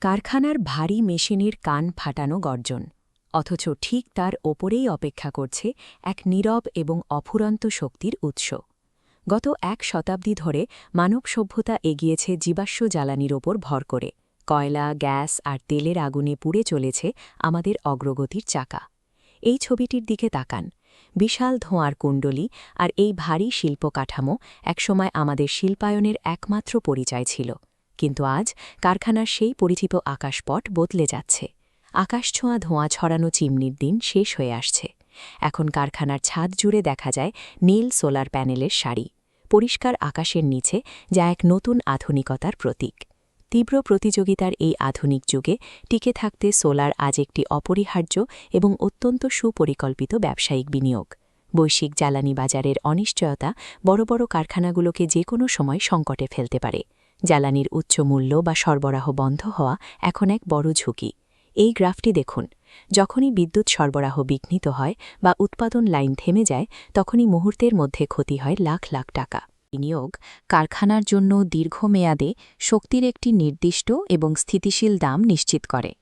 কারখানার ভারী মেশিনের কান ফাটানো গর্জন, অথচ ঠিক তার ওপরেই অপেক্ষা করছে এক নীরব এবং অফুরন্ত শক্তির উৎস। গত এক শতাব্দী ধরে মানব সভ্যতা এগিয়েছে জীবাশ্ম জ্বালানির ওপর ভর করে। কয়লা, গ্যাস আর তেলের আগুনে পুড়ে চলেছে আমাদের অগ্রগতির চাকা। এই ছবিটির দিকে তাকান। বিশাল ধোঁয়ার কুণ্ডলী আর এই ভারী শিল্প কাঠামো একসময় আমাদের শিল্পায়নের একমাত্র পরিচয় ছিল। কিন্তু আজ কারখানার সেই পরিচিত আকাশপট বদলে যাচ্ছে। আকাশছোঁয়া ধোঁয়া ছড়ানো চিমনির দিন শেষ হয়ে আসছে। এখন কারখানার ছাদ জুড়ে দেখা যায় নীল সোলার প্যানেলের সারি, পরিষ্কার আকাশের নিচে, যা এক নতুন আধুনিকতার প্রতীক। তীব্র প্রতিযোগিতার এই আধুনিক যুগে টিকে থাকতে সোলার আজ একটি অপরিহার্য এবং অত্যন্ত সুপরিকল্পিত ব্যবসায়িক বিনিয়োগ। বৈশ্বিক জ্বালানি বাজারের অনিশ্চয়তা বড় বড় কারখানাগুলোকে যে কোনো সময় সংকটে ফেলতে পারে। জ্বালানির উচ্চ মূল্য বা সরবরাহ বন্ধ হওয়া এখন এক বড় ঝুঁকি। এই গ্রাফটি দেখুন। যখনই বিদ্যুৎ সরবরাহ বিঘ্নিত হয় বা উৎপাদন লাইন থেমে যায়, তখনই মুহূর্তের মধ্যে ক্ষতি হয় লাখ লাখ টাকা। বিনিয়োগ কারখানার জন্য দীর্ঘমেয়াদে শক্তির একটি নির্দিষ্ট এবং স্থিতিশীল দাম নিশ্চিত করে।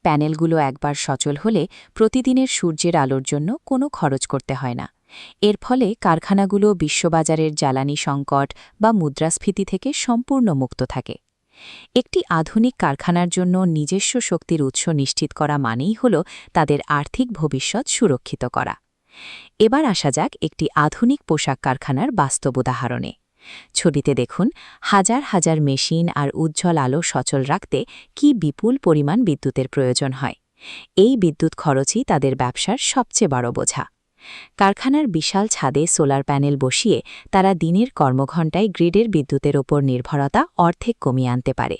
প্যানেলগুলো একবার সচল হলে প্রতিদিনের সূর্যের আলোর জন্য কোনো খরচ করতে হয় না। এর ফলে কারখানাগুলো বিশ্ববাজারের জ্বালানি সংকট বা মুদ্রাস্ফীতি থেকে সম্পূর্ণ মুক্ত থাকে। একটি আধুনিক কারখানার জন্য নিজস্ব শক্তির উৎস নিশ্চিত করা মানেই হল তাদের আর্থিক ভবিষ্যৎ সুরক্ষিত করা। এবার আসা যাক একটি আধুনিক পোশাক কারখানার বাস্তব উদাহরণে। ছবিতে দেখুন হাজার হাজার মেশিন আর উজ্জ্বল আলো সচল রাখতে কি বিপুল পরিমাণ বিদ্যুতের প্রয়োজন হয়। এই বিদ্যুৎ খরচই তাদের ব্যবসার সবচেয়ে বড় বোঝা। কারখানার বিশাল ছাদে সোলার প্যানেল বসিয়ে তারা দিনের কর্মঘণ্টায় গ্রিডের বিদ্যুতের ওপর নির্ভরতা অর্ধেক কমিয়ে আনতে পারে।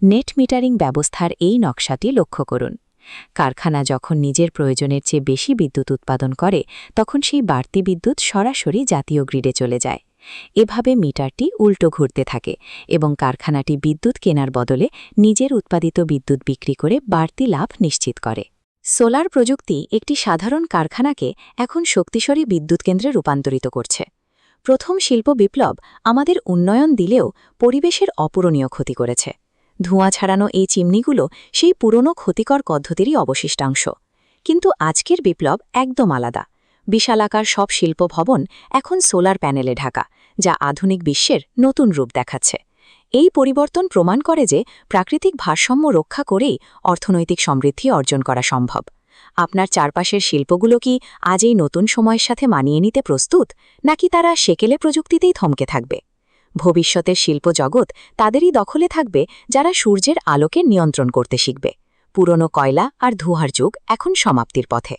নেট মিটারিং ব্যবস্থার এই নকশাটি লক্ষ্য করুন। কারখানা যখন নিজের প্রয়োজনের চেয়ে বেশি বিদ্যুৎ উৎপাদন করে, তখন সেই বাড়তি বিদ্যুৎ সরাসরি জাতীয় গ্রিডে চলে যায়। এভাবে মিটারটি উল্টো ঘুরতে থাকে এবং কারখানাটি বিদ্যুৎ কেনার বদলে নিজের উৎপাদিত বিদ্যুৎ বিক্রি করে বাড়তি লাভ নিশ্চিত করে। সোলার প্রযুক্তি একটি সাধারণ কারখানাকে এখন শক্তিশালী বিদ্যুৎ কেন্দ্রে রূপান্তরিত করছে। প্রথম শিল্প বিপ্লব আমাদের উন্নয়ন দিলেও পরিবেশের অপূরণীয় ক্ষতি করেছে। ধোঁয়া ছাড়ানো এই চিমনিগুলো সেই পুরনো ক্ষতিকর পদ্ধতিরই অবশিষ্টাংশ। কিন্তু আজকের বিপ্লব একদম আলাদা। বিশালাকার সব শিল্প ভবন এখন সোলার প্যানেলে ঢাকা, যা আধুনিক বিশ্বের নতুন রূপ দেখাচ্ছে। এই পরিবর্তন প্রমাণ করে যে প্রাকৃতিক ভারসাম্য রক্ষা করেই অর্থনৈতিক সমৃদ্ধি অর্জন করা সম্ভব। আপনার চারপাশের শিল্পগুলো কি আজ এই নতুন সময়ের সাথে মানিয়ে নিতে প্রস্তুত, নাকি তারা সেকেলে প্রযুক্তিতেই থমকে থাকবে? ভবিষ্যতের শিল্প জগৎ তাদেরই দখলে থাকবে যারা সূর্যের আলোকে নিয়ন্ত্রণ করতে শিখবে। পুরনো কয়লা আর ধোঁয়ার যুগ এখন সমাপ্তির পথে।